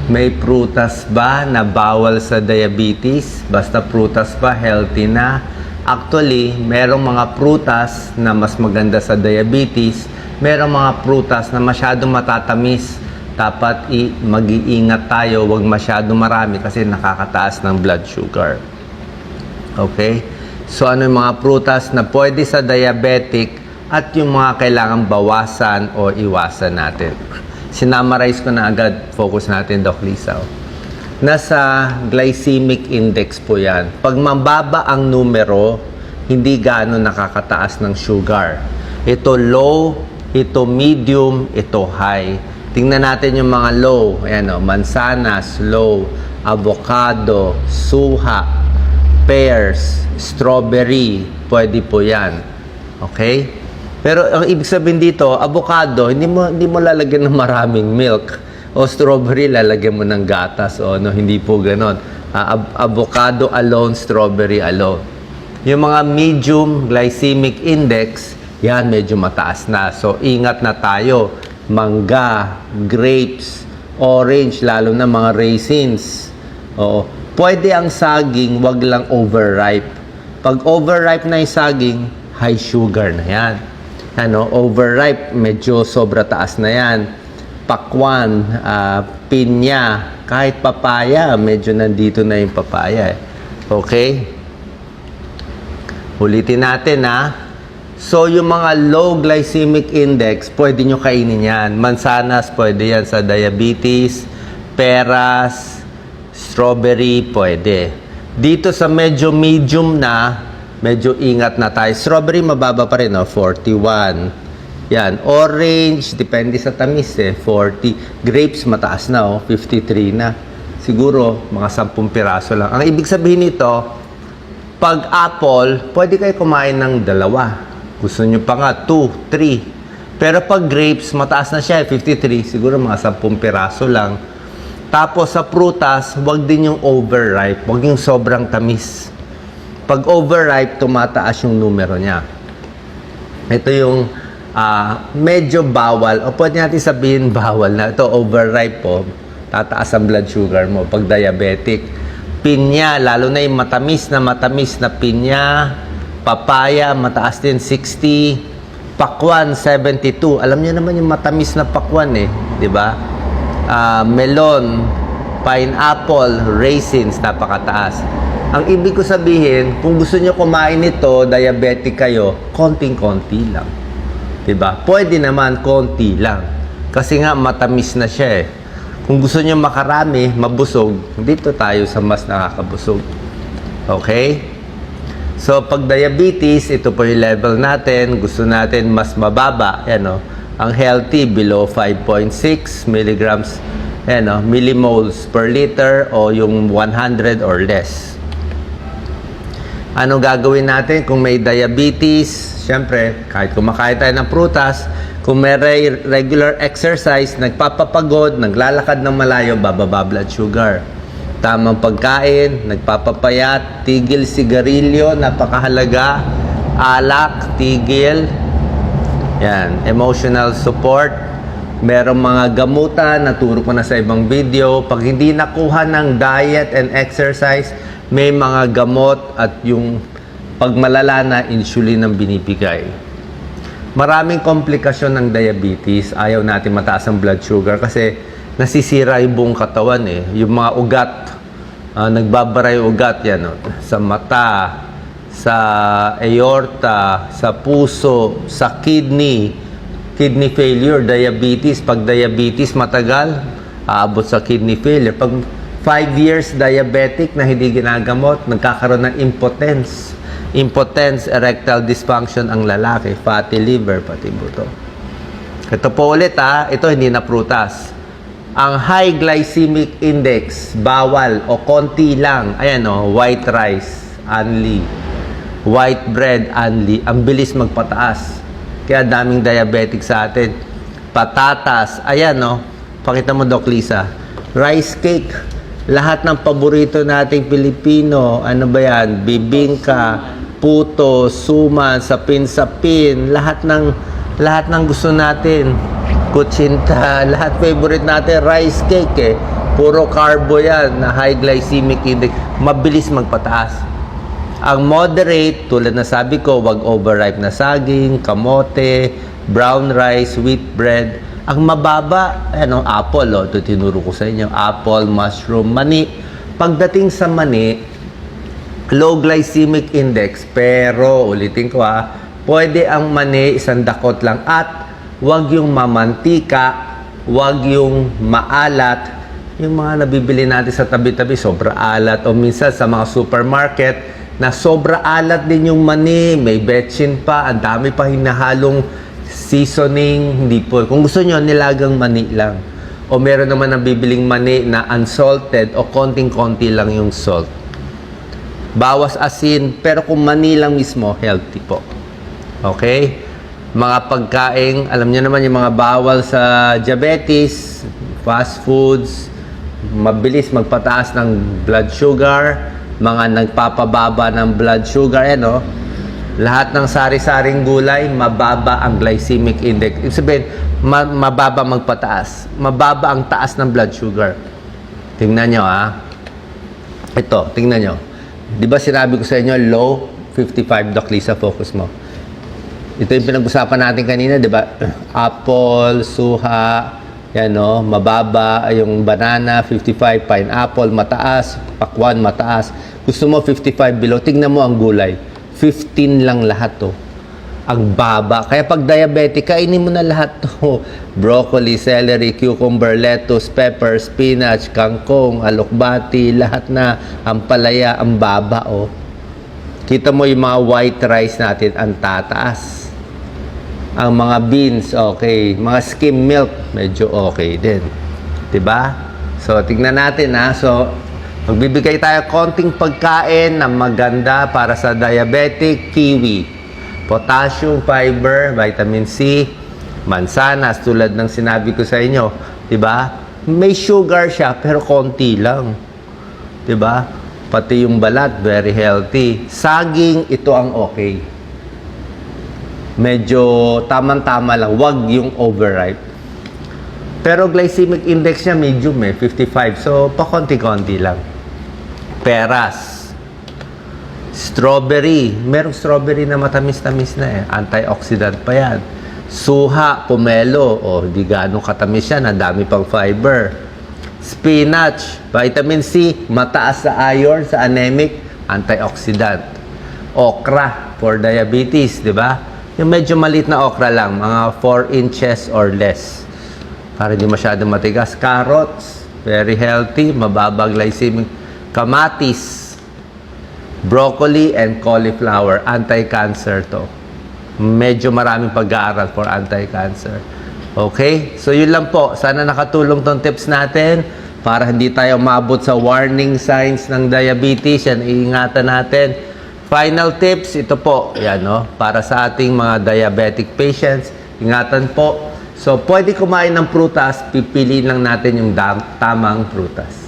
May prutas ba na bawal sa diabetes? Basta prutas ba, healthy na? Actually, merong mga prutas na mas maganda sa diabetes. Merong mga prutas na masyadong matatamis. Dapat mag-iingat tayo, huwag masyadong marami kasi nakakataas ng blood sugar. Okay? So, ano yung mga prutas na pwede sa diabetic at yung mga kailangan bawasan o iwasan natin? Sinamarize ko na agad, focus natin, Doc Lisa. Nasa glycemic index po yan. Pag mababa ang numero, hindi gaano nakakataas ng sugar. Ito low, ito medium, ito high. Tingnan natin yung mga low. Ayan o, mansanas, low. Avocado, suha, pears, strawberry, pwede po yan. Okay? Pero ang ibig sabihin dito, avocado, hindi mo lalagyan ng maraming milk. O strawberry, lalagyan mo ng gatas. O no, hindi po ganon. Avocado alone, strawberry alone. Yung mga medium glycemic index, yan medyo mataas na. So, ingat na tayo. Mangga, grapes, orange, lalo na mga raisins. Oo. Pwede ang saging, wag lang overripe. Pag overripe na yung saging, high sugar na yan. Ano, overripe, medyo sobra taas na yan. Pakwan, pinya, kahit papaya, medyo nandito na yung papaya. Okay? Ulitin natin ha. So, yung mga low glycemic index, pwede nyo kainin yan. Mansanas, pwede yan sa diabetes. Peras, strawberry, pwede. Dito sa medyo medium na, medyo ingat na tayo. Strawberry, mababa pa rin, no? 41. Yan. Orange, depende sa tamis, 40. Grapes, mataas na, 53 na. Siguro, mga 10 piraso lang. Ang ibig sabihin nito, pag apple, pwede kayo kumain ng 2. Gusto nyo pa nga, 2, 3. Pero pag grapes, mataas na siya, 53. Siguro, mga 10 piraso lang. Tapos, sa prutas, wag din yung overripe. Wag yung sobrang tamis. Pag overripe, tumataas yung numero niya. Ito yung medyo bawal, o pwede natin sabihin bawal na. Ito, overripe po, tataas ang blood sugar mo pag diabetic. Pinya, lalo na yung matamis na pinya. Papaya, mataas din, 60. Pakwan, 72. Alam niyo naman yung matamis na pakwan di ba? Melon, pineapple, raisins, napakataas. Ang ibig ko sabihin, kung gusto nyo kumain nito, diabetic kayo, konting-konti lang. Diba? Pwede naman, konti lang. Kasi nga, matamis na siya Kung gusto nyo makarami, mabusog, dito tayo sa mas nakakabusog. Okay? So, pag diabetes, ito po yung level natin. Gusto natin mas mababa. Ang healthy, below 5.6 milligrams, millimoles per liter o yung 100 or less. Ano gagawin natin kung may diabetes? Siyempre, kahit kumakain tayo ng prutas, kung may regular exercise, nagpapapagod, naglalakad ng malayo, bababa blood sugar. Tamang pagkain, nagpapapayat, tigil sigarilyo, napakahalaga. Alak, tigil. Yan, emotional support. Merong mga gamutan, naturo ko na sa ibang video. Pag hindi nakuha ng diet and exercise, may mga gamot at yung pagmalala na insulin ang binibigay. Maraming komplikasyon ng diabetes. Ayaw natin mataas ang blood sugar kasi nasisira yung buong katawan Yung mga ugat, nagbabara yung ugat sa mata, sa aorta, sa puso, sa kidney failure, diabetes. Pag diabetes matagal, aabot sa kidney failure. Pag 5 years diabetic na hindi ginagamot, nagkakaroon ng impotence. Impotence, erectile dysfunction ang lalaki, fatty liver, pati buto. Ito po ulit ito hindi na prutas. Ang high glycemic index, bawal o konti lang. Ayan white rice, only. White bread, only. Ang bilis magpataas. Kaya daming diabetic sa atin. Patatas, ayan pakita mo Doc Lisa. Rice cake. Lahat ng paborito nating Pilipino, ano ba yan? Bibingka, puto, suman, sapin-sapin, lahat ng gusto natin. Kutsinta, lahat favorite natin, rice cake Puro carbo yan na high glycemic index. Mabilis magpataas. Ang moderate, tulad na sabi ko, wag overripe na saging, kamote, brown rice, wheat bread. Ang mababa, apple, ito tinuro ko sa inyo, apple, mushroom, mani. Pagdating sa mani, low glycemic index, pero, ulitin ko pwede ang mani, isang dakot lang, at wag yung mamantika, wag yung maalat, yung mga nabibili natin sa tabi-tabi, sobra alat, o minsan sa mga supermarket, na sobra alat din yung mani, may betchin pa, ang dami pa hinahalong seasoning, hindi po. Kung gusto nyo, nilagang mani lang. O meron naman nabibiling mani na unsalted o konting-konti lang yung salt. Bawas asin, pero kung mani lang mismo, healthy po. Okay? Mga pagkain, alam nyo naman yung mga bawal sa diabetes, fast foods, mabilis magpataas ng blood sugar, mga nagpapababa ng blood sugar, lahat ng sari-saring gulay, mababa ang glycemic index. Ibig sabihin, mababa magpataas. Mababa ang taas ng blood sugar. Tingnan nyo, Ito, tingnan nyo. Di ba sinabi ko sa inyo, low 55, Doc Lisa, focus mo. Ito yung pinag-usapan natin kanina, di ba? Apple, suha, mababa, yung banana, 55, pineapple, mataas, pakwan, mataas. Gusto mo 55 below, tingnan mo ang gulay. 15 lang lahat to. Ang baba. Kaya pag diabetic, kainin mo na lahat to. Broccoli, celery, cucumber, lettuce, pepper, spinach, kangkong, alokbati, lahat na. Ampalaya, ang baba, Kita mo yung mga white rice natin, ang tataas. Ang mga beans, okay. Mga skim milk, medyo okay din. Diba? So, tignan natin, So, magbibigay tayo konting pagkain na maganda para sa diabetic. Kiwi, potassium, fiber, vitamin C, mansanas, tulad ng sinabi ko sa inyo. Diba? May sugar siya, pero konti lang. Diba? Pati yung balat, very healthy. Saging, ito ang okay. Medyo tamang-tama lang. Wag yung overripe. Pero glycemic index niya medium 55. So, pakonti-konti lang. Peras. Strawberry. Merong strawberry na matamis-tamis na Antioxidant pa yan. Suha, pomelo. Di gaano katamis yan. Ang dami pang fiber. Spinach. Vitamin C. Mataas sa iron, sa anemic. Antioxidant. Okra for diabetes. Diba? Yung medyo maliit na okra lang, mga 4 inches or less. Para hindi masyadong matigas. Carrots, very healthy, mababa glycemic. Kamatis, broccoli, and cauliflower, anti-cancer to. Medyo maraming pag-aaral for anti-cancer. Okay? So yun lang po. Sana nakatulong tong tips natin para hindi tayo mabot sa warning signs ng diabetes. Yan, iingatan natin. Final tips, ito po, para sa ating mga diabetic patients, ingatan po. So, pwede kumain ng prutas, pipiliin lang natin yung tamang prutas.